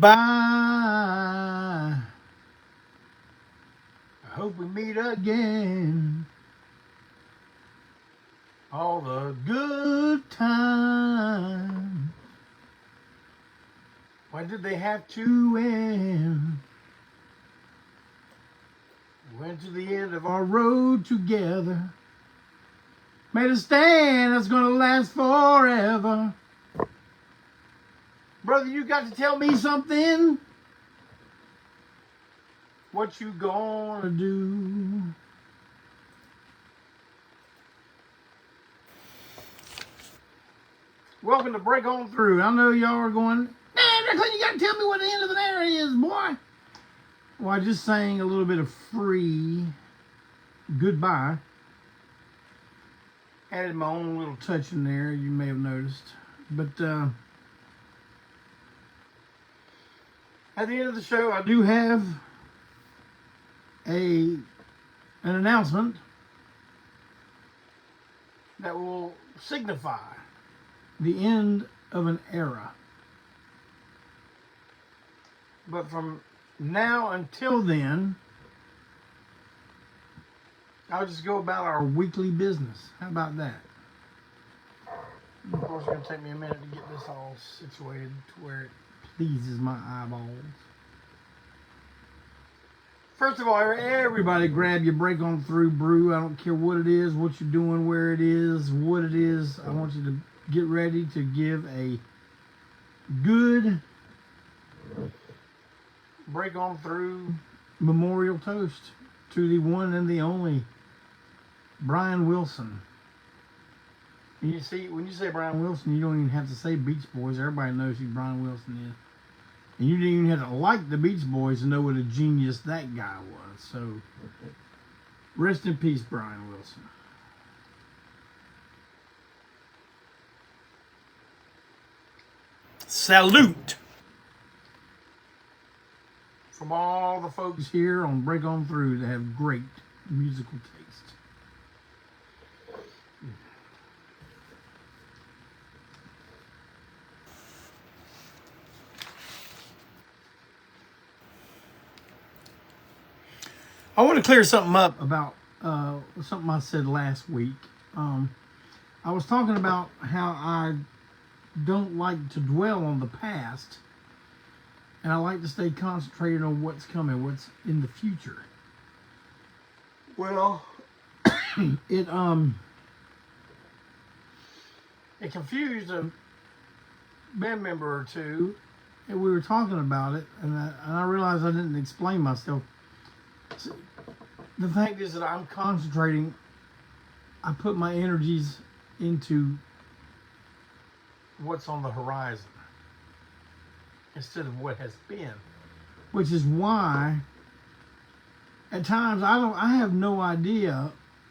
goodbye. I hope we meet again. All the good times. Why did they have to end? Went to the end of our road together. Made a stand that's gonna last forever. Brother, you got to tell me something. What you gonna do? Welcome to Break On Through. I know y'all are going, man, you got to tell me what the end of an era is, boy. Well, I just sang a little bit of Free Goodbye. Added my own little touch in there, you may have noticed. But at the end of the show, I do have an announcement that will signify the end of an era. But from now until then, I'll just go about our weekly business. How about that? Of course, it's going to take me a minute to get this all situated to where it pleases my eyeballs. First of all, everybody grab your Break On Through brew. I don't care what it is, what you're doing, where it is, what it is. I want you to get ready to give a good Break On Through memorial toast to the one and the only Brian Wilson. And you see, when you say Brian Wilson, you don't even have to say Beach Boys. Everybody knows who Brian Wilson is. And you didn't even have to like the Beach Boys to know what a genius that guy was. So, rest in peace, Brian Wilson. Salute from all the folks here on Break On Through that have great musical taste. I want to clear something up about something I said last week. I was talking about how I don't like to dwell on the past, and I like to stay concentrated on what's coming, what's in the future. Well, it confused a band member or two, and we were talking about it, and I realized I didn't explain myself. The fact is that I'm concentrating. I put my energies into what's on the horizon instead of what has been, which is why at times I have no idea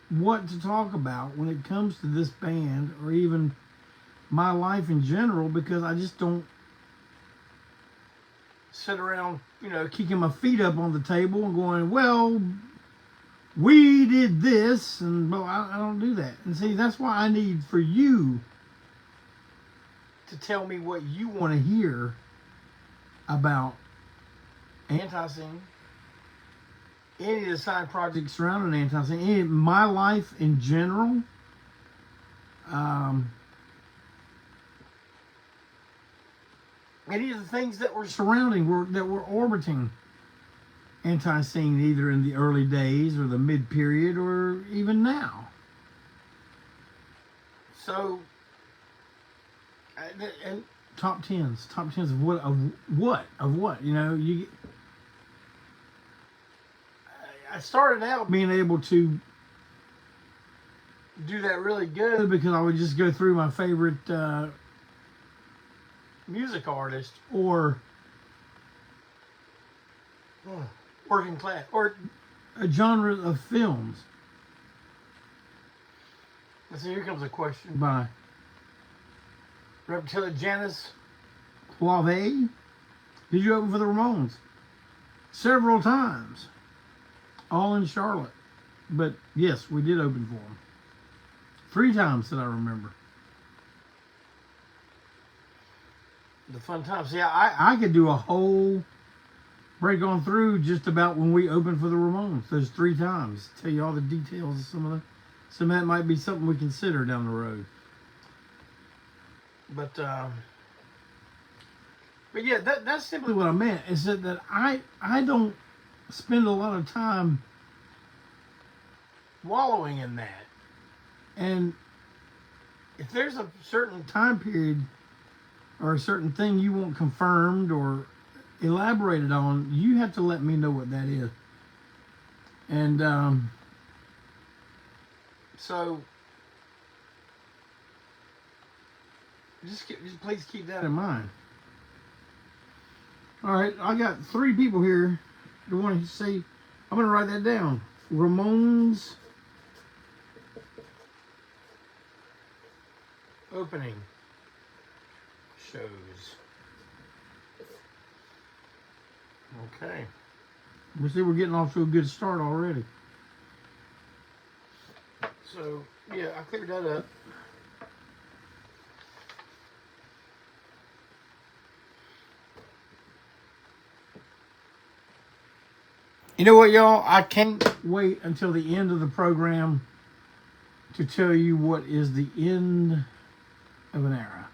what to talk about when it comes to this band or even my life in general, because I just don't sit around, kicking my feet up on the table and going, well, we did this, and well, I don't do that. And see, that's why I need for you to tell me what you want to hear about Antiseen, any of the side projects surrounding Antiseen, my life in general. Any of the things that were surrounding, that were orbiting Antiseen, either in the early days or the mid-period or even now. So, and top tens of what? I started out being able to do that really good because I would just go through my favorite music artist or working class or a genre of films. So here comes a question by Reptilla Janice Clave. Did you open for the Ramones? Several times. All in Charlotte. But yes, we did open for them. 3 times that I remember. The fun times. Yeah, I could do a whole break on through just about when we opened for the Ramones. Those 3 times. Tell you all the details of some of that might be something we consider down the road. But yeah, that's simply what I meant. Is that I don't spend a lot of time wallowing in that. And if there's a certain time period or a certain thing you want confirmed or elaborated on, you have to let me know what that is. And so just please keep that in mind. All right, I got 3 people here who want to say, I'm going to write that down. Ramones opening shows. Okay. We see we're getting off to a good start already. So, yeah, I cleared that up. You know what, y'all? I can't wait until the end of the program to tell you what is the end of an era.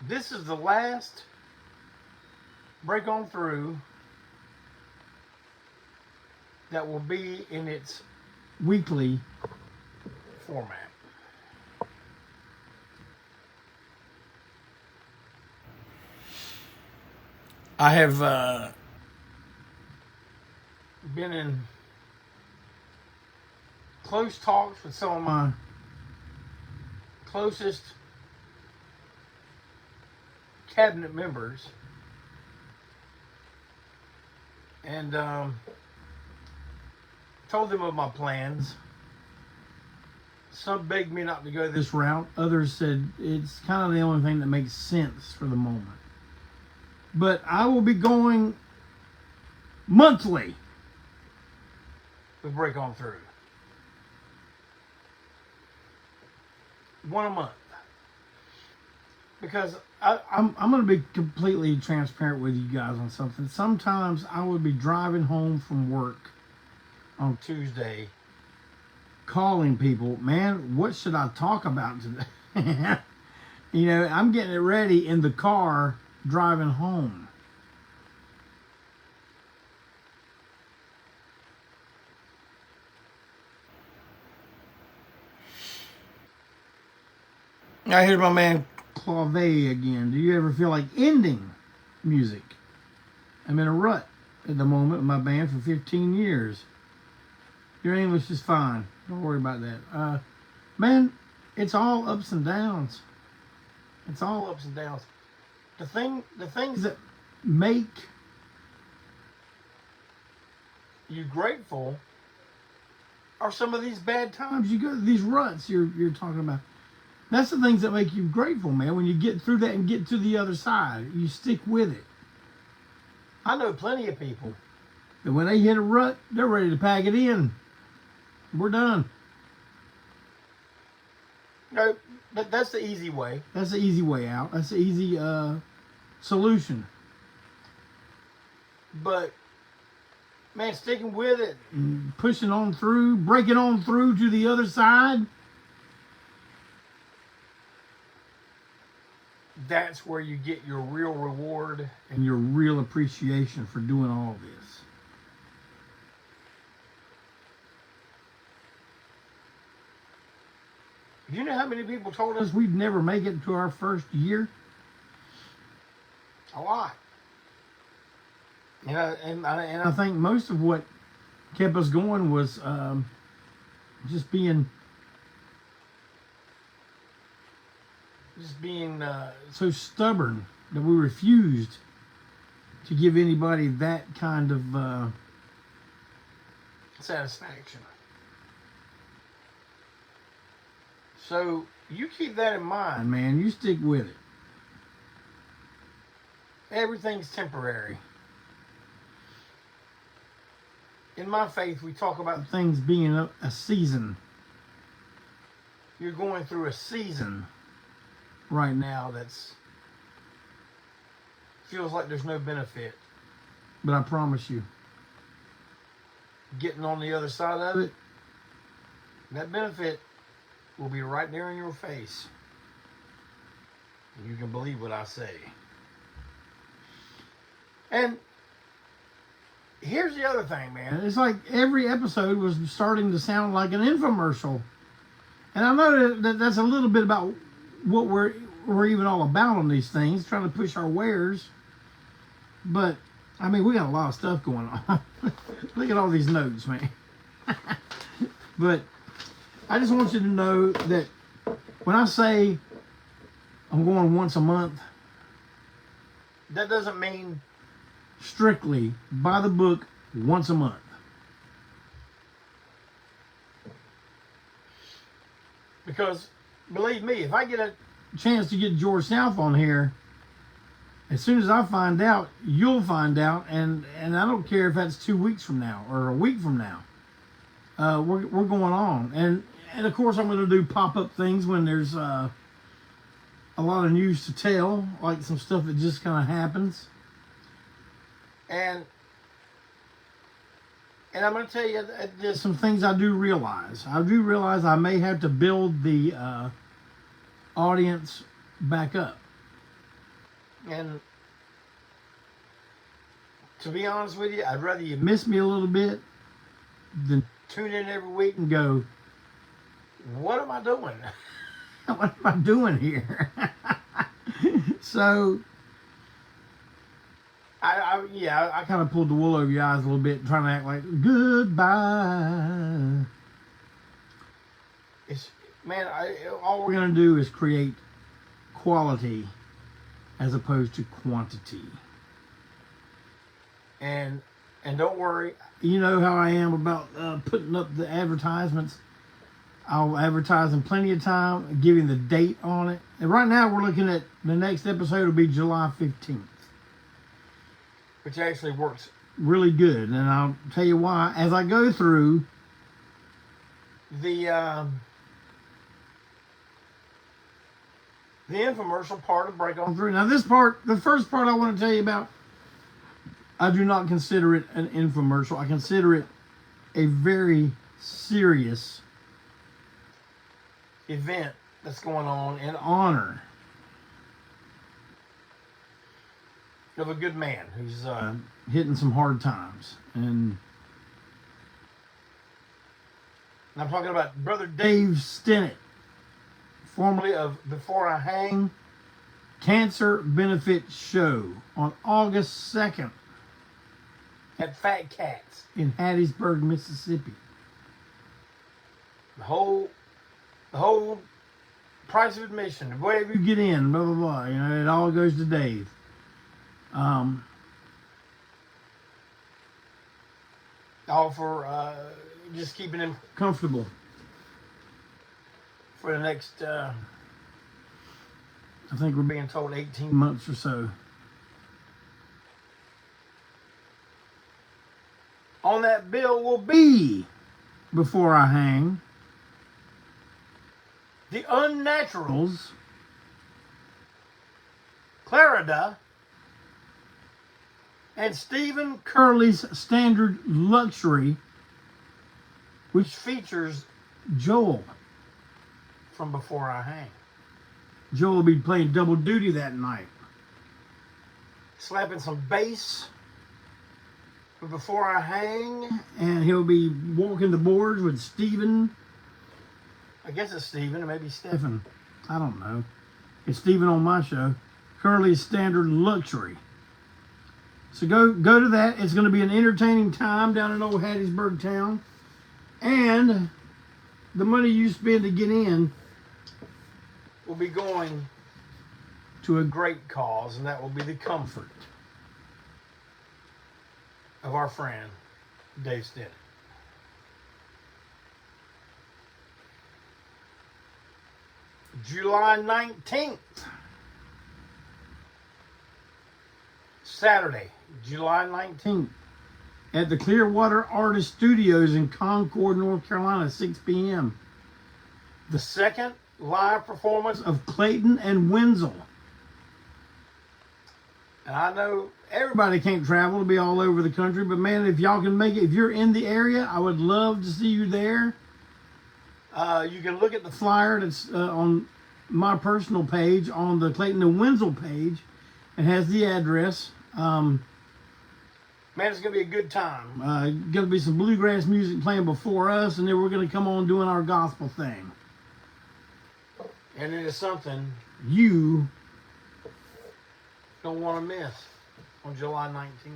This is the last break on through that will be in its weekly format. I have been in close talks with some of my closest cabinet members, and told them of my plans. Some begged me not to go this route. Others said it's kind of the only thing that makes sense for the moment. But I will be going monthly with Break On Through. 1 a month. Because I'm going to be completely transparent with you guys on something. Sometimes I would be driving home from work on Tuesday, calling people, man, what should I talk about today? You know, I'm getting it ready in the car driving home. Now here's my man Clave again. Do you ever feel like ending music? I'm in a rut at the moment with my band for 15 years. Your English is fine. Don't worry about that. Man, it's all ups and downs. It's all ups and downs. The things that make you grateful are some of these bad times you go, these ruts you're talking about. That's the things that make you grateful, man. When you get through that and get to the other side, you stick with it. I know plenty of people that when they hit a rut, they're ready to pack it in. We're done. No, that's the easy way. That's the easy way out. That's the easy solution. But, man, sticking with it, and pushing on through, breaking on through to the other side, that's where you get your real reward and your real appreciation for doing all this. You know how many people told us we'd never make it to our first year? A lot. You know, and I think most of what kept us going was just being so stubborn that we refused to give anybody that kind of satisfaction. So you keep that in mind, man. You stick with it. Everything's temporary. in my faith, we talk about things being a season. You're going through a season right now that's feels like there's no benefit. But I promise you, getting on the other side of it, that benefit will be right there in your face. You can believe what I say. And here's the other thing, man. It's like every episode was starting to sound like an infomercial. And I know that that's a little bit about what we're even all about on these things, trying to push our wares. But, I mean, we got a lot of stuff going on. Look at all these notes, man. But I just want you to know that when I say I'm going once a month, that doesn't mean strictly by the book once a month. Because, believe me, if I get a chance to get George South on here, as soon as I find out, you'll find out, and I don't care if that's 2 weeks from now or a week from now. We're going on, and of course I'm going to do pop-up things when there's a lot of news to tell, like some stuff that just kind of happens. And I'm going to tell you, there's some things I do realize. I do realize I may have to build the audience back up. And to be honest with you, I'd rather you miss me a little bit than tune in every week and go, what am I doing? What am I doing here? So, I kind of pulled the wool over your eyes a little bit, trying to act like, goodbye. All we're going to do is create quality as opposed to quantity. And don't worry, you know how I am about putting up the advertisements. I'll advertise in plenty of time, giving the date on it. And right now we're looking at the next episode will be July 15th. Which actually works really good. And I'll tell you why. As I go through the infomercial part of Break On Through. Now this part, the first part I want to tell you about, I do not consider it an infomercial. I consider it a very serious event that's going on in honor of a good man who's hitting some hard times. And I'm talking about Brother Dave Stennett, formerly of Before I Hang Cancer Benefit Show on August 2nd at Fat Cats in Hattiesburg, Mississippi. The whole price of admission, whatever you get in, blah, blah, blah, you know, it all goes to Dave. All for just keeping him comfortable for the next, I think we're being told 18 months or so. On that bill will be, Before I Hang, The Unnaturals, Clarida, and Stephen Curley's Standard Luxury, which features Joel from Before I Hang. Joel will be playing double duty that night, slapping some bass for Before I Hang, and he'll be walking the boards with Stephen. I guess it's Stephen, or maybe Stephen. I don't know. It's Stephen on my show. Curly's Standard Luxury. So go to that. It's going to be an entertaining time down in old Hattiesburg town. And the money you spend to get in will be going to a great cause, and that will be the comfort of our friend, Dave Stennett. July 19th, Saturday, July 19th, at the Clearwater Artist Studios in Concord, North Carolina, 6 p.m. The second live performance of Clayton and Wensil. And I know everybody can't travel to be all over the country, but man, if y'all can make it, if you're in the area, I would love to see you there. You can look at the flyer that's on my personal page, on the Clayton and Wensil page. It has the address. Man, it's going to be a good time. Going to be some bluegrass music playing before us, and then we're going to come on doing our gospel thing. And it is something you don't want to miss on July 19th.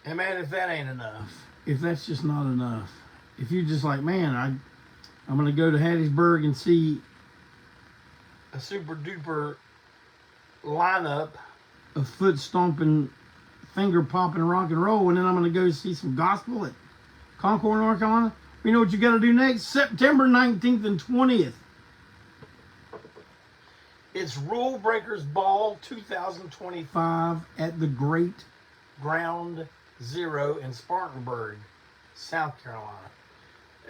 And man, if that ain't enough, if that's just not enough, if you're just like, man, I'm going to go to Hattiesburg and see a super duper lineup of foot stomping, finger popping rock and roll, and then I'm going to go see some gospel at Concord, North Carolina. You know what you got to do next? September 19th and 20th. It's Rule Breakers Ball 2025 at the Great Ground Zero in Spartanburg, South Carolina.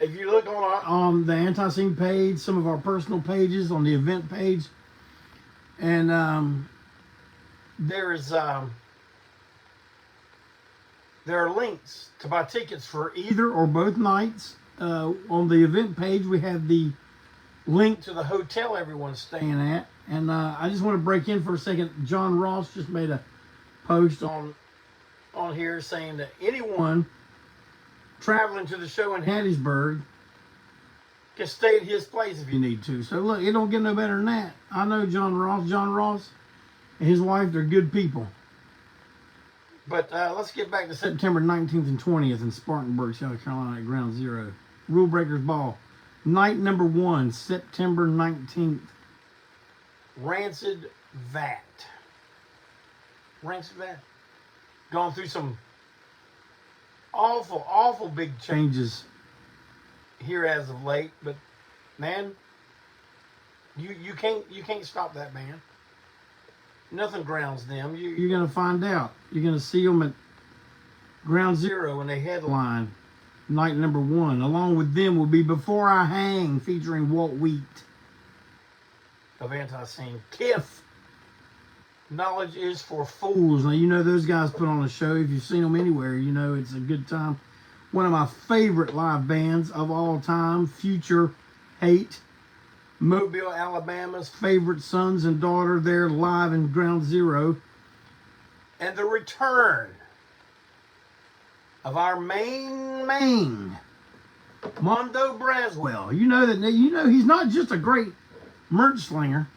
If you look on the Antiseen page, some of our personal pages, on the event page, and there are links to buy tickets for either or both nights. On the event page, we have the link to the hotel everyone's staying at. And I just want to break in for a second. John Ross just made a post on here saying that anyone traveling to the show in Hattiesburg can stay at his place if you need to. So look, it don't get no better than that. I know John Ross. John Ross and his wife, they're good people. But let's get back to September 19th and 20th in Spartanburg, South Carolina at Ground Zero. Rule Breakers Ball. Night number 1, September 19th. Rancid Vat. Rancid Vat. Gone through some awful big changes here as of late, but man, you can't stop that band. Nothing grounds them. You're gonna find out. You're gonna see them at Ground Zero when they headline night number 1. Along with them will be Before I Hang, featuring Walt Wheat of Antiseen. Kiff, Knowledge is for Fools. Now, you know those guys put on a show. If you've seen them anywhere, you know it's a good time. One of my favorite live bands of all time, Future Hate. Mobile, Alabama's favorite sons and daughter there live in Ground Zero. And the return of our main Mondo Braswell. You know he's not just a great merch slinger.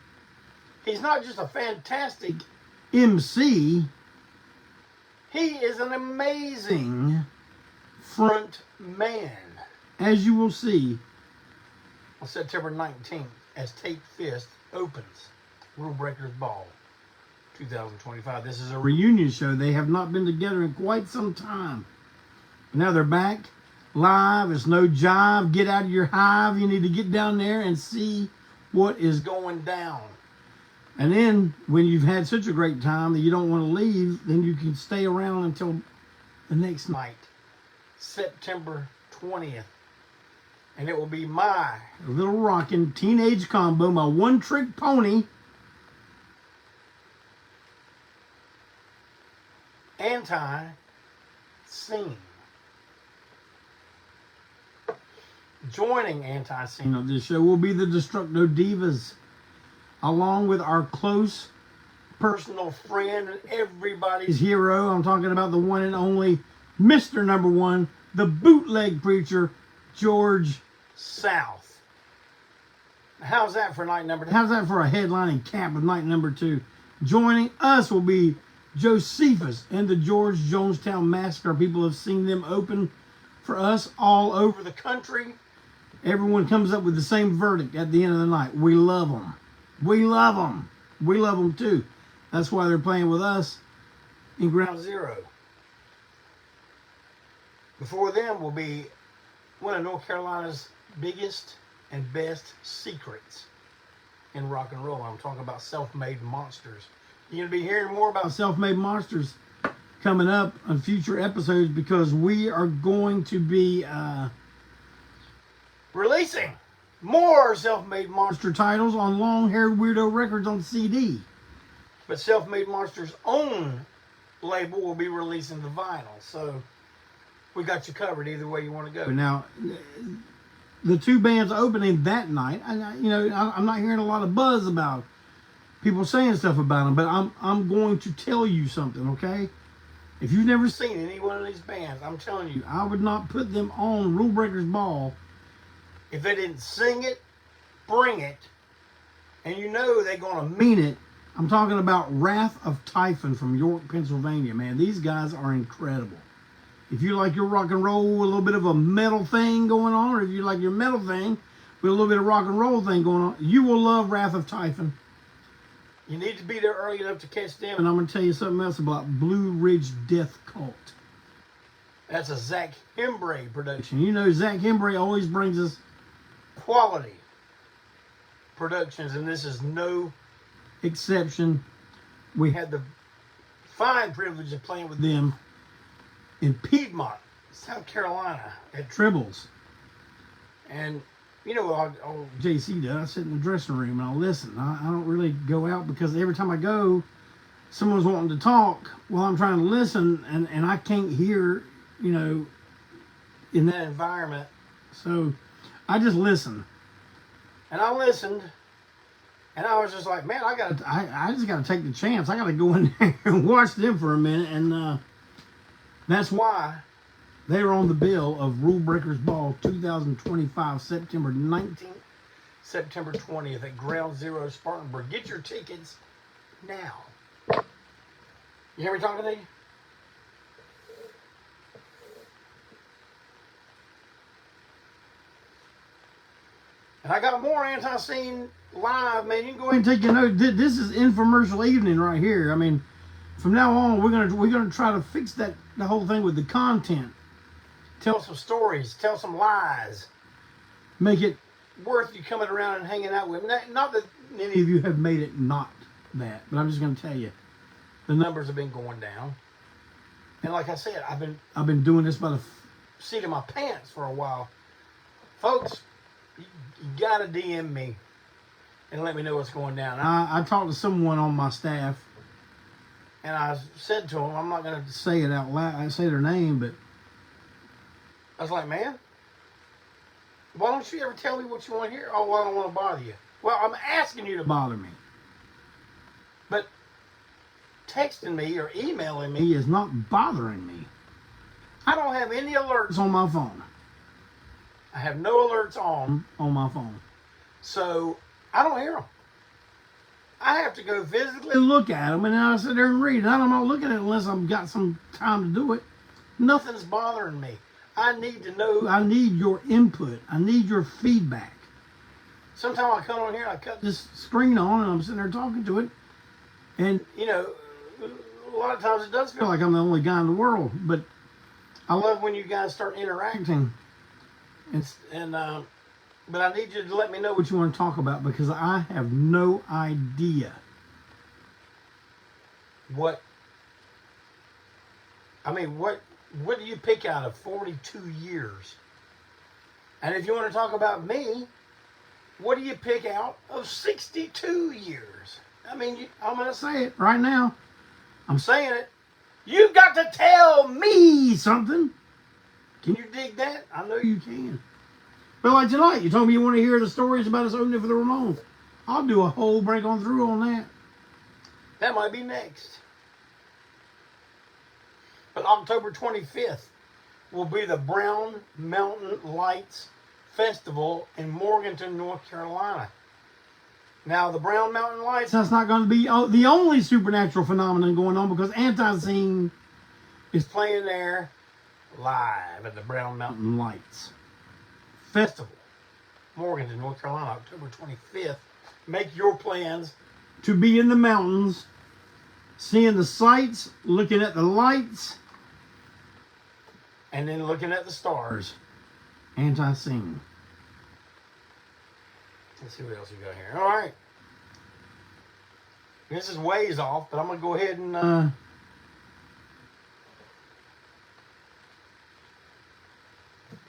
He's not just a fantastic MC. He is an amazing front man, as you will see on September 19th as Take Fist opens Rule Breakers Ball 2025. This is a reunion show. They have not been together in quite some time. Now they're back live. It's no jive. Get out of your hive. You need to get down there and see what is going down. And then when you've had such a great time that you don't want to leave, then you can stay around until the next night, September 20th. And it will be my little rockin' teenage combo, my one-trick pony, Antiseen. Joining Antiseen on this show will be the Destructo Divas, along with our close personal friend and everybody's hero. I'm talking about the one and only Mr. Number One, the bootleg preacher, George South. How's that for night number 2? How's that for a headlining cap of night number 2? Joining us will be Josephus and the George Jonestown Massacre. People have seen them open for us all over the country. Everyone comes up with the same verdict at the end of the night. We love them. We love them. We love them too. That's why they're playing with us in Ground Zero. Before them will be one of North Carolina's biggest and best secrets in rock and roll. I'm talking about Self-Made Monsters. You're going to be hearing more about Self-Made Monsters coming up on future episodes because we are going to be releasing more Self-Made Monster titles on Long Haired Weirdo Records on CD. But Self-Made Monster's own label will be releasing the vinyl. So we got you covered either way you want to go. Now, the two bands opening that night, I'm not hearing a lot of buzz about people saying stuff about them, but I'm going to tell you something, okay? If you've never seen any one of these bands, I'm telling you, I would not put them on Rule Breakers Ball if they didn't sing it, bring it, and you know they're going to mean it. I'm talking about Wrath of Typhon from York, Pennsylvania, man. These guys are incredible. If you like your rock and roll with a little bit of a metal thing going on, or if you like your metal thing with a little bit of rock and roll thing going on, you will love Wrath of Typhon. You need to be there early enough to catch them. And I'm going to tell you something else about Blue Ridge Death Cult. That's a Zach Hembree production. You know Zach Hembree always brings us quality productions, and this is no exception. We had the fine privilege of playing with them in Piedmont, South Carolina, at Tribbles. And you know what Ole JC does? I sit in the dressing room and I'll listen. I don't really go out because every time I go, someone's wanting to talk while I'm trying to listen, and I can't hear, in that environment. So I just listen. And I listened, and I was just like, man, I just got to take the chance. I got to go in there and watch them for a minute, and that's why they are on the bill of Rule Breakers Ball 2025, September 19th, September 20th at Ground Zero, Spartanburg. Get your tickets now. You hear me talking to you? And I got more Antiseen live, man. You can go ahead and take your note. This is infomercial evening right here. I mean, from now on, we're gonna try to fix the whole thing with the content. Tell some stories, tell some lies, make it worth you coming around and hanging out with. Not that any of you have made it not that, but I'm just gonna tell you, the numbers have been going down. And like I said, I've been doing this by the seat of my pants for a while, folks. You gotta DM me and let me know what's going down. I talked to someone on my staff, and I said to them, I'm not gonna say it out loud, I say their name, but I was like, man, why don't you ever tell me what you want to hear? Oh, well, I don't want to bother you. Well, I'm asking you to bother me. But texting me or emailing me is not bothering me. I don't have any alerts on my phone. I have no alerts on my phone. So I don't hear them. I have to go physically look at them, and then I sit there and read. I'm not looking at it unless I've got some time to do it. Nothing's bothering me. I need to know. I need your input. I need your feedback. Sometimes I come on here and I cut this screen on and I'm sitting there talking to it. And, a lot of times it does feel like I'm the only guy in the world. But I love when you guys start interacting. But I need you to let me know what you want to talk about, because I have no idea what do you pick out of 42 years? And if you want to talk about me, what do you pick out of 62 years? I mean, I'm going to say it right now. I'm saying it. You've got to tell me something. Can you dig that? I know you can. But like tonight, you told me you want to hear the stories about us opening for the Ramones. I'll do a whole break on through on that. That might be next. But October 25th will be the Brown Mountain Lights Festival in Morganton, North Carolina. Now, the Brown Mountain Lights, that's not going to be the only supernatural phenomenon going on, because Antiseen is playing there live at the Brown Mountain Lights Festival, Morganton, North Carolina, October 25th. Make your plans to be in the mountains, seeing the sights, looking at the lights, and then looking at the stars. Antiseen. Let's see what else we got here. All right. This is ways off, but I'm going to go ahead and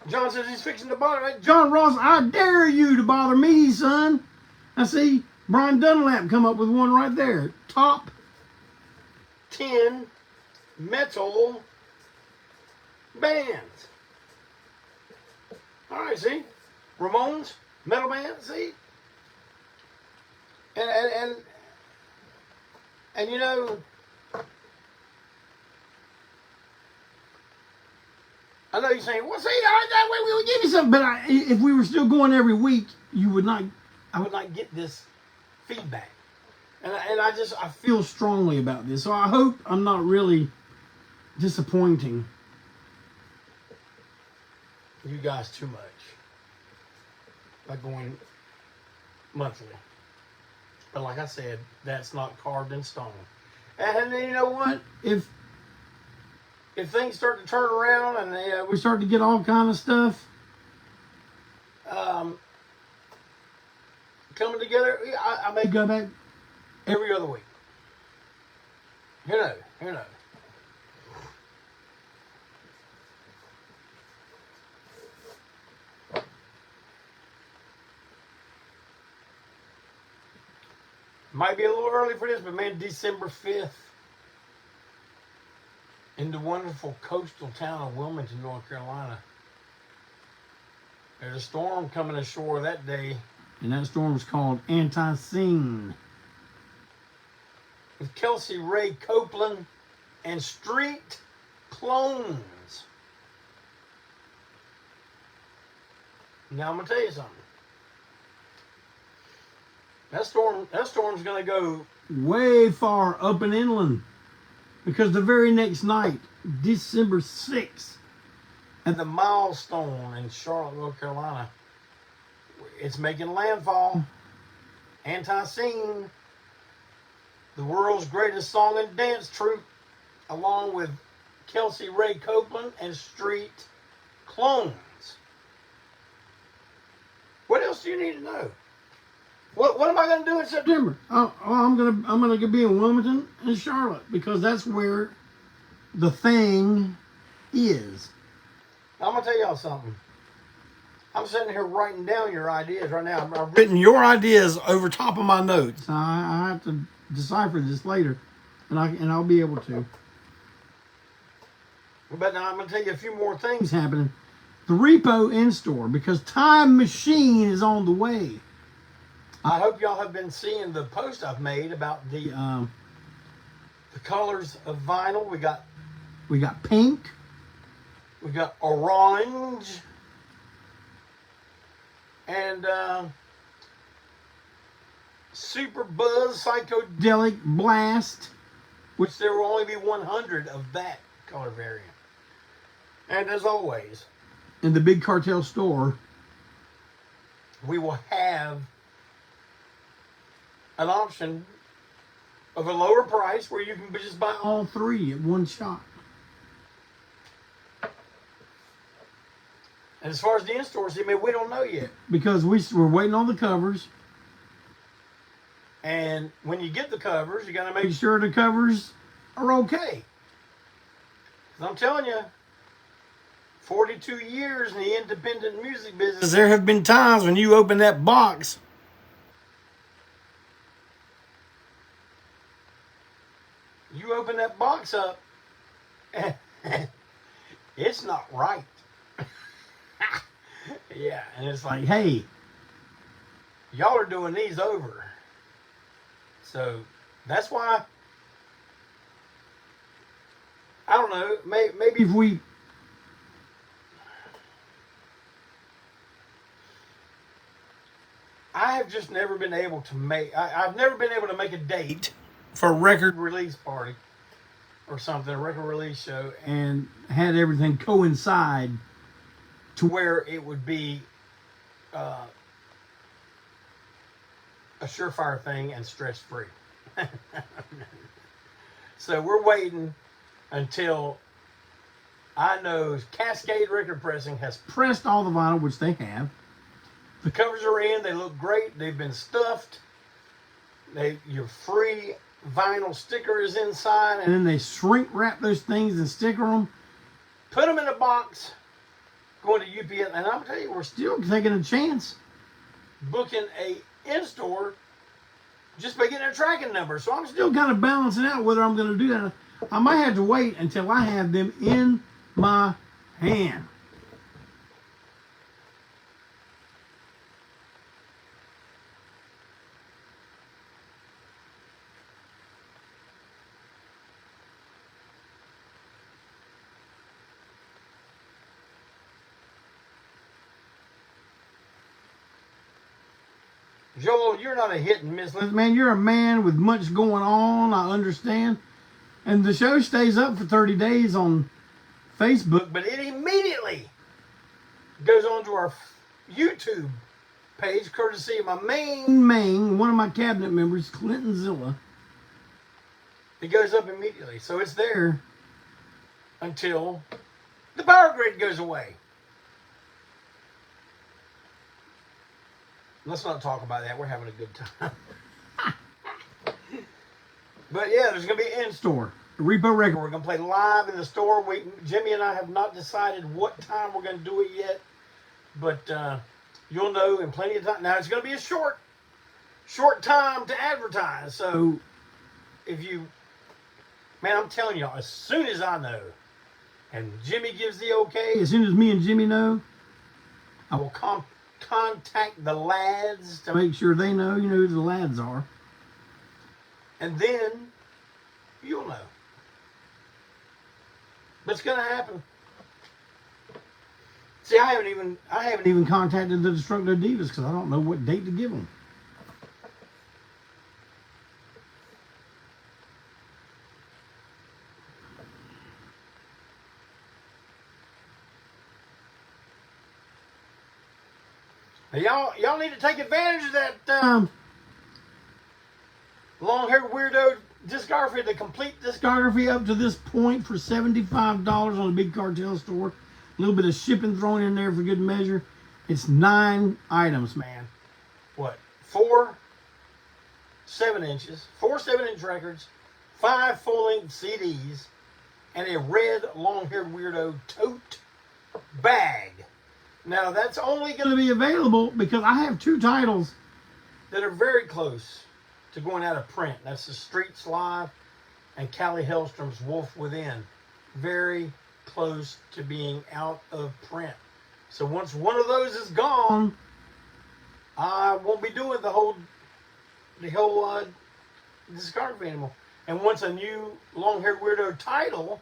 John says he's fixing to bother me. John Ross, I dare you to bother me, son. I see Brian Dunlap come up with one right there. Top 10 metal bands. All right, see? Ramones, metal band, see? And you know, I know you're saying, well, see, that way we would give you something. But if we were still going every week, I would not get this feedback. And I feel strongly about this. So I hope I'm not really disappointing you guys too much by going monthly. But like I said, that's not carved in stone. And you know what? If things start to turn around and we start to get all kind of stuff coming together, I may go back every other week. Who knows? Who knows? Might be a little early for this, but man, December 5th, in the wonderful coastal town of Wilmington, North Carolina, there's a storm coming ashore that day, and that storm is called Antiseen. With Kelsey Ray Copeland and Street Clones. Now I'm gonna tell you something. That storm's gonna go way far up and inland, because the very next night, December 6th, at the Milestone in Charlotte, North Carolina, it's making landfall. Antiseen, the world's greatest song and dance troupe, along with Kelsey Ray Copeland and Street Clones. What else do you need to know? What am I going to do in September? I'm gonna be in Wilmington and Charlotte, because that's where the thing is. I'm gonna tell y'all something. I'm sitting here writing down your ideas right now. I've written your ideas over top of my notes. I have to decipher this later, and I'll be able to. But now I'm gonna tell you a few more things happening. The repo in store, because Time Machine is on the way. I hope y'all have been seeing the post I've made about the colors of vinyl. We got pink, we got orange, and Super Buzz Psychedelic Blast, which there will only be 100 of that color variant. And as always, in the Big Cartel Store, we will have an option of a lower price where you can just buy all three at one shot. And as far as the in-stores, we don't know yet, because we're waiting on the covers. And when you get the covers, you got to make sure the covers are okay. 'Cause I'm telling you, 42 years in the independent music business, there have been times when you open that box, up, and it's not right. Yeah, and it's like, hey, y'all are doing these over. So that's why, I don't know, maybe if we, I have just never been able to I've never been able to make a date for a record release party or something, a record release show, and had everything coincide to where it would be a surefire thing and stress-free. So we're waiting until I know Cascade Record Pressing has pressed all the vinyl, which they have. The covers are in. They look great. They've been stuffed. Your free vinyl sticker is inside, and then they shrink wrap those things and sticker them, put them in a box, going to UPS, and I'm telling you, we're still taking a chance booking a in-store just by getting a tracking number. So I'm still kind of balancing out whether I'm going to do that. I might have to wait until I have them in my hand. Joel, you're not a hit and miss. Man, you're a man with much going on. I understand. And the show stays up for 30 days on Facebook, but it immediately goes on to our YouTube page, courtesy of my main, one of my cabinet members, Clayton Zilla. It goes up immediately. So it's there until the power grid goes away. Let's not talk about that. We're having a good time. But yeah, there's going to be an in-store. Repo record. We're going to play live in the store. Jimmy and I have not decided what time we're going to do it yet. But you'll know in plenty of time. Now, it's going to be a short time to advertise. So if you... Man, I'm telling y'all, as soon as I know, and Jimmy gives the okay, as soon as me and Jimmy know, I will contact the lads to make sure they know, you know who the lads are. And then you'll know. But it's gonna happen. See, I haven't even contacted the Destructo Divas because I don't know what date to give them. Y'all need to take advantage of that long-haired weirdo discography, the complete discography up to this point for $75 on the Big Cartel Store. A little bit of shipping thrown in there for good measure. It's 9 items, man. What? 4 7-inch records, 5 full-length CDs, and a red long-haired weirdo tote bag. Now, that's only going to be available because I have 2 titles that are very close to going out of print. That's The Streets Live and Callie Hellstrom's Wolf Within. Very close to being out of print. So once one of those is gone, I won't be doing the whole discography anymore. And once a new long-haired weirdo title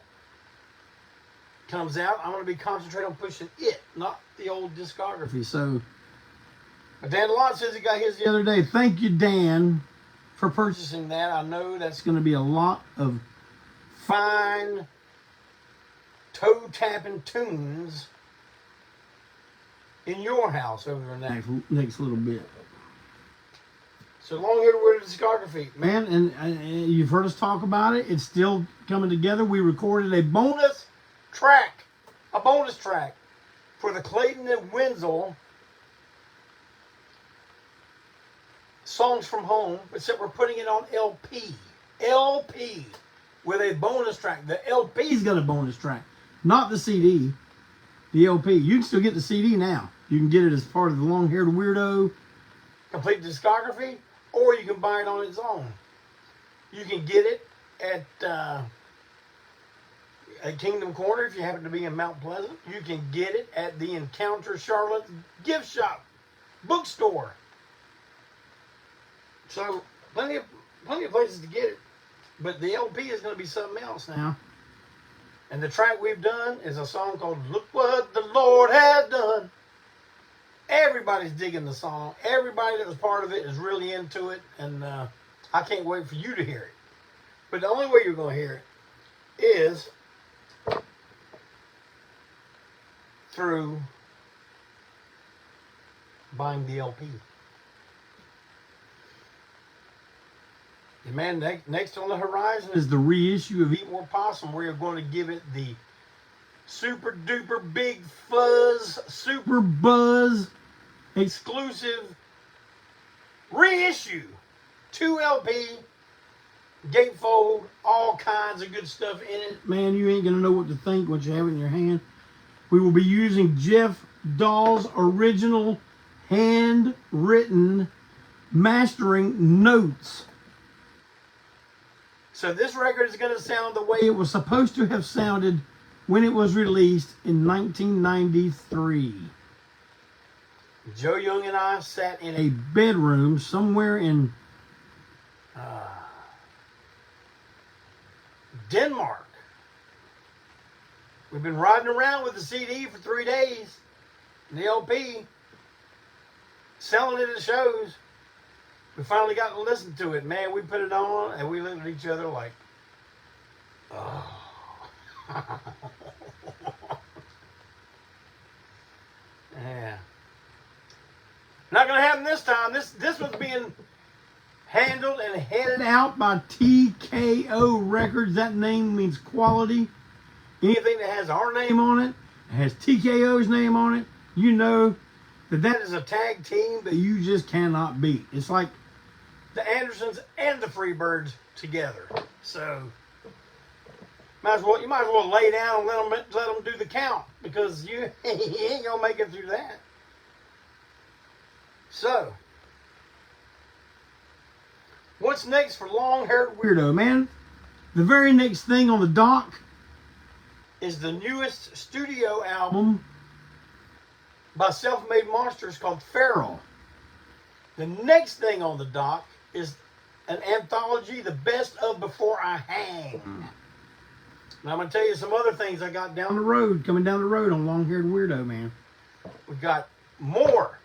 comes out, I'm going to be concentrating on pushing it, not the old discography. So, Dan Lott says he got his the other day. Thank you, Dan, for purchasing that. I know that's going to be a lot of fine toe-tapping tunes in your house over the next little bit. So, long-haired weirdo discography, man, and you've heard us talk about it. It's still coming together. We recorded a bonus track for the Clayton and Wensil Songs from Home, except we're putting it on LP with a bonus track. The LP's got a bonus track, not the CD. The LP. You can still get the CD now. You can get it as part of the Long-Haired Weirdo complete discography, or you can buy it on its own. You can get it at Kingdom Corner if you happen to be in Mount Pleasant. You can get it at the Encounter Charlotte gift shop, bookstore. So plenty of places to get it. But the LP is going to be something else now. And the track we've done is a song called Look What the Lord Has Done. Everybody's digging the song. Everybody that was part of it is really into it. And I can't wait for you to hear it. But the only way you're going to hear it is through buying the LP. And man, next on the horizon is the reissue of Eat More Possum. We are going to give it the super duper big fuzz, super buzz, exclusive reissue. 2 LP, gatefold, all kinds of good stuff in it. Man, you ain't going to know what to think once you have it in your hand. we will be using Jeff Dahl's original handwritten mastering notes. So this record is going to sound the way it was supposed to have sounded when it was released in 1993. Joe Young and I sat in a bedroom somewhere in Denmark. We've been riding around with the CD for 3 days, the LP, selling it at shows. We finally got to listen to it. Man, we put it on and we looked at each other like, oh. Yeah. Not going to happen this time. This was being handled and headed out by TKO Records. That name means quality. Anything that has our name on it, has TKO's name on it, you know that is a tag team that you just cannot beat. It's like the Andersons and the Freebirds together. So you might as well lay down and let them do the count, because you ain't gonna make it through that. So what's next for Long-Haired Weirdo, man? The very next thing on the dock is the newest studio album by Self-Made Monsters called Feral. The next thing on the dock is an anthology, The Best of Before I Hang. Now I'm going to tell you some other things I got down the road, coming down the road on Long-Haired Weirdo, man. We've got more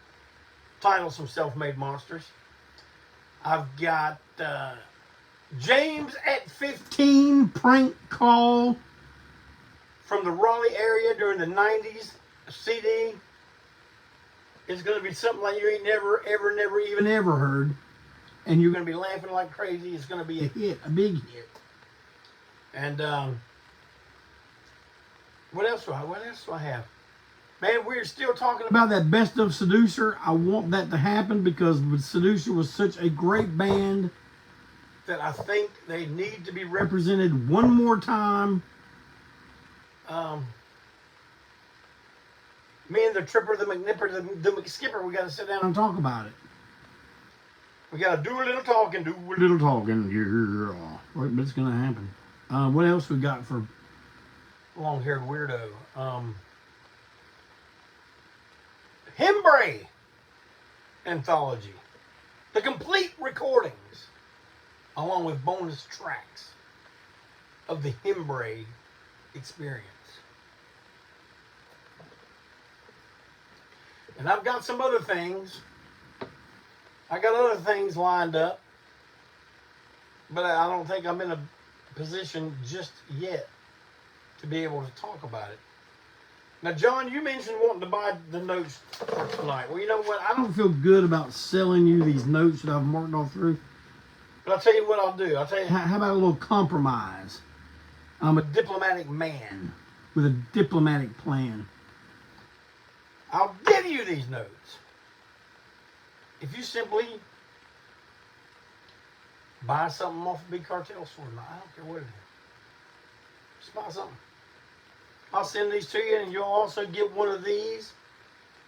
titles from Self-Made Monsters. I've got James at 15 prank call from the Raleigh area during the 90s CD. It's going to be something like you ain't never even heard. And you're going to be laughing like crazy. It's going to be a hit, a big hit. And what else do I have? Man, we're still talking about that Best of Seducer. I want that to happen because Seducer was such a great band that I think they need to be represented one more time. Me and the Tripper, the McNipper, the McSkipper, we got to sit down and talk about it. We got to do a little talking, yeah. But it's going to happen. What else we got for Long-Haired Weirdo? Hembrae anthology. The complete recordings, along with bonus tracks of the Hembrae experience. And I've got some other things. I got other things lined up, but I don't think I'm in a position just yet to be able to talk about it. Now, John, you mentioned wanting to buy the notes for tonight. Well, you know what? I don't feel good about selling you these notes that I've marked all through. But I'll tell you what I'll do. I'll tell you, how about a little compromise? I'm a diplomatic man with a diplomatic plan. I'll give you these notes if you simply buy something off the Big Cartel Store. I don't care what it is. Just buy something. I'll send these to you, and you'll also get one of these.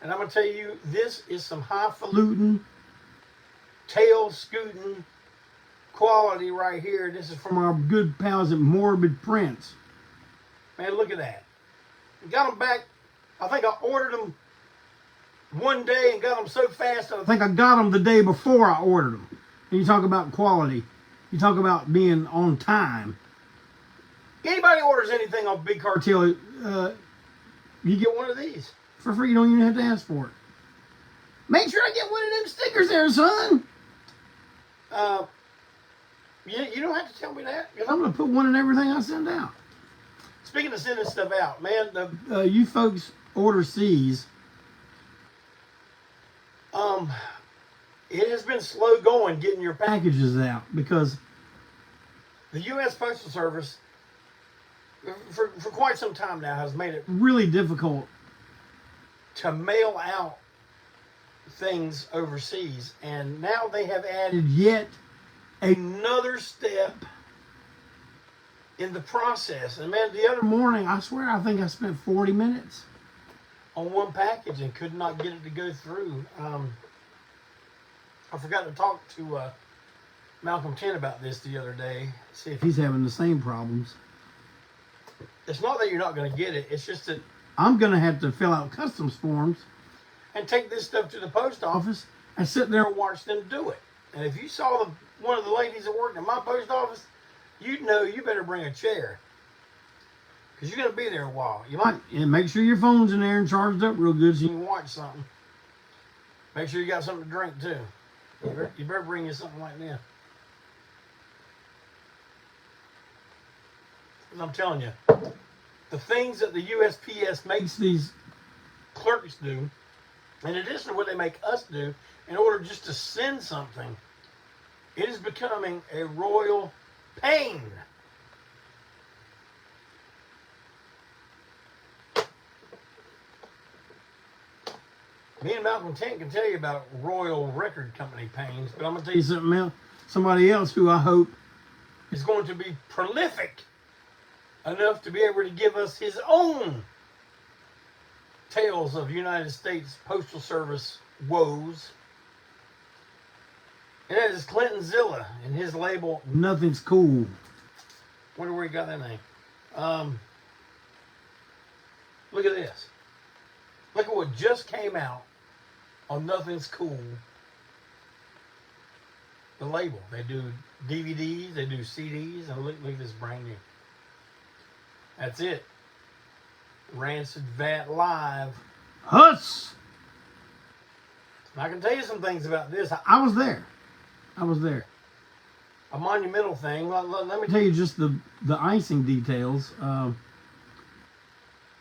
And I'm going to tell you, this is some highfalutin, tail-scooting quality right here. This is from our good pals at Morbid Prints. Man, look at that. We got them back. I think I ordered them one day and got them so fast, I think I got them the day before I ordered them. And you talk about quality. You talk about being on time. Anybody orders anything off Big Cartel, you get one of these for free. You don't even have to ask for it. Make sure I get one of them stickers there, son. You don't have to tell me that, because I'm going to put one in everything I send out. Speaking of sending stuff out, man, you folks overseas, it has been slow going getting your packages out, because the U.S. Postal Service, for quite some time now, has made it really difficult to mail out things overseas. And now they have added yet another step in the process. And man, the other morning, I swear, I think I spent 40 minutes on one package and could not get it to go through. I forgot to talk to Malcolm 10 about this the other day, see if he's having the same problems. It's not that you're not going to get it, it's just that I'm going to have to fill out customs forms and take this stuff to the post office and sit there and watch them do it. And if you saw one of the ladies that worked at my post office, you'd know you better bring a chair, because you're going to be there a while. You might, and make sure your phone's in there and charged up real good so you can watch something. Make sure you got something to drink too. You better bring you something like this. Because I'm telling you, the things that the USPS makes these clerks do, in addition to what they make us do, in order just to send something, it is becoming a royal pain. Me and Malcolm 10 can tell you about Royal Record Company pains, but I'm going to tell you something else. Somebody else who I hope is going to be prolific enough to be able to give us his own tales of United States Postal Service woes. And that is Clayton Zilla and his label, Nothing's Cool. Wonder where he got that name. Look at this. Look at what just came out on Nothing's Cool. The label. They do DVDs, they do CDs, and look at this, brand new. That's it. Rancid Vat Live. Huss! I can tell you some things about this. I was there. A monumental thing. Let me tell you just the icing details.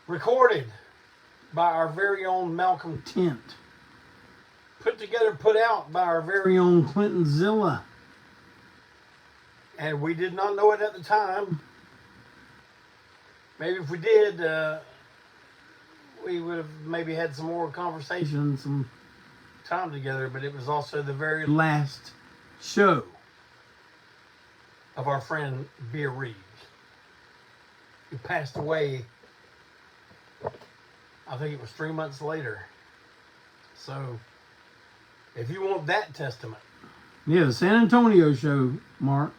Recorded by our very own Malcolm Tent. Put together, put out by our very own Clayton Zilla. And we did not know it at the time. Maybe if we did, we would have maybe had some more conversation, some time together, but it was also the very last show of our friend Beer Reeves, who passed away, I think it was 3 months later. So, if you want that testament. Yeah, the San Antonio show, Mark.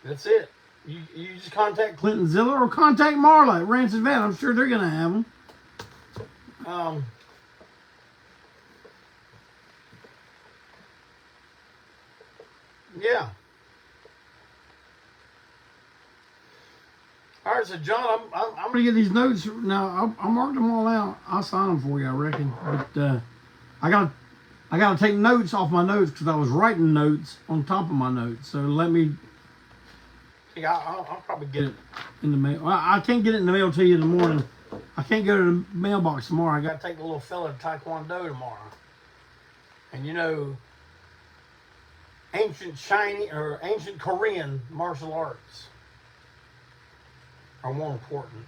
That's it. You just contact Clayton Zilla or contact Marla at Rancid Vat. I'm sure they're going to have them. Yeah. All right, so John, I'm going to get these notes. Now, I marked them all out. I'll sign them for you, I reckon. But I got to take notes off my notes because I was writing notes on top of my notes. So let me... I'll probably get it in the mail. Well, I can't get it in the mail till you in the morning. I can't go to the mailbox tomorrow. I got to take the little fella to Taekwondo tomorrow. And you know, ancient Korean martial arts are more important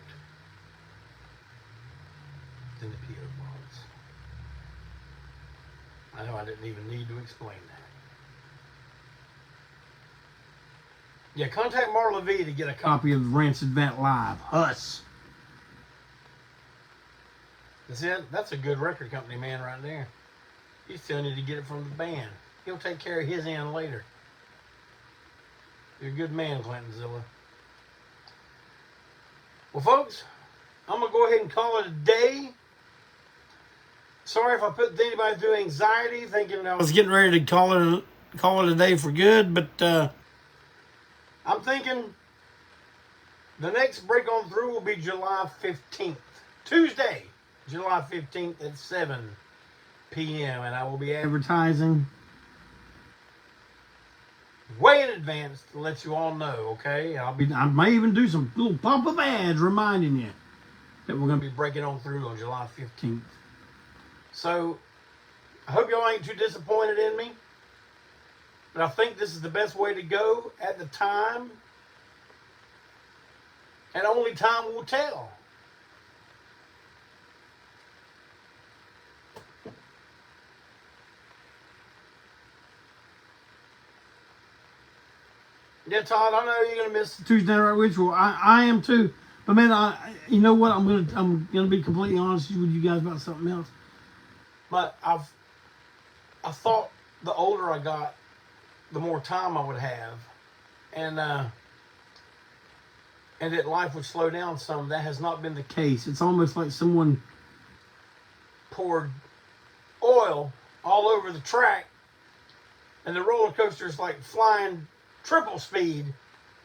than the PO balls. I know I didn't even need to explain that. Yeah, contact Marla V to get a copy of Rancid Vat Live. Us. That's it. That's a good record company man right there. He's telling you to get it from the band. He'll take care of his end later. You're a good man, Clayton Zilla. Well, folks, I'm going to go ahead and call it a day. Sorry if I put anybody through anxiety thinking I was getting ready to call it a day for good, but I'm thinking the next break on through will be July 15th. Tuesday, July 15th at 7 p.m. And I will be advertising way in advance to let you all know, okay? I may even do some little pop-up ads reminding you that we're going to be breaking on through on July 15th. So, I hope y'all ain't too disappointed in me. But I think this is the best way to go at the time. And only time will tell. Yeah, Todd, I know you're going to miss the Tuesday Night Ritual. I am too. But man, you know what? I'm gonna be completely honest with you guys about something else. But I thought the older I got, the more time I would have, and that life would slow down some. That has not been the case. It's almost like someone poured oil all over the track, and the roller coaster is like flying triple speed,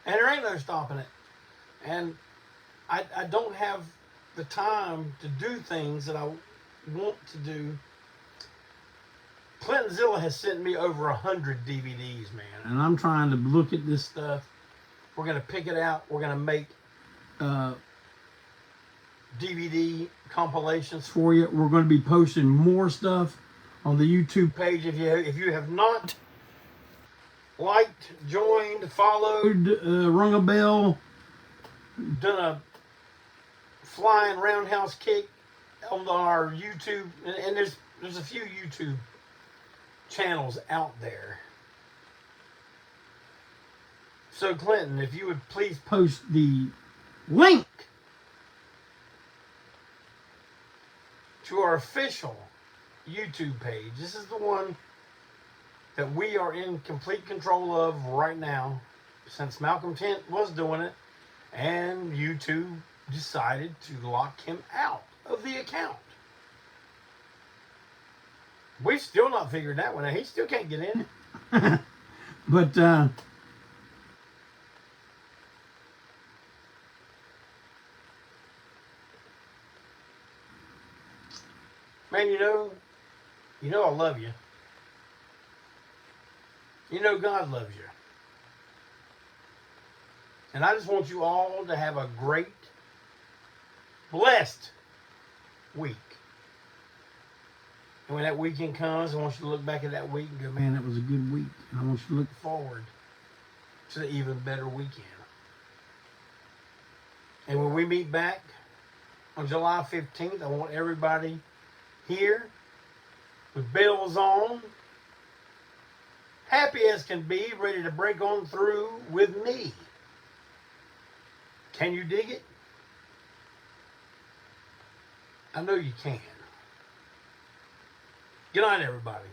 and there ain't no stopping it. And I don't have the time to do things that I want to do. Claytonzilla has sent me over 100 DVDs, man, and I'm trying to look at this stuff. We're going to pick it out. We're going to make DVD compilations for you. We're going to be posting more stuff on the YouTube page. If you have not liked, joined, followed, rung a bell, done a flying roundhouse kick on our YouTube, and there's a few YouTube channels out there. So Clinton, if you would please post the link to our official YouTube page. This is the one that we are in complete control of right now, since Malcolm Tent was doing it and YouTube decided to lock him out of the account. We've still not figured that one out. He still can't get in. But man, you know I love you. You know God loves you. And I just want you all to have a great, blessed week. And when that weekend comes, I want you to look back at that week and go, man, that was a good week. And I want you to look forward to the even better weekend. And when we meet back on July 15th, I want everybody here with bells on, happy as can be, ready to break on through with me. Can you dig it? I know you can. Good night, everybody.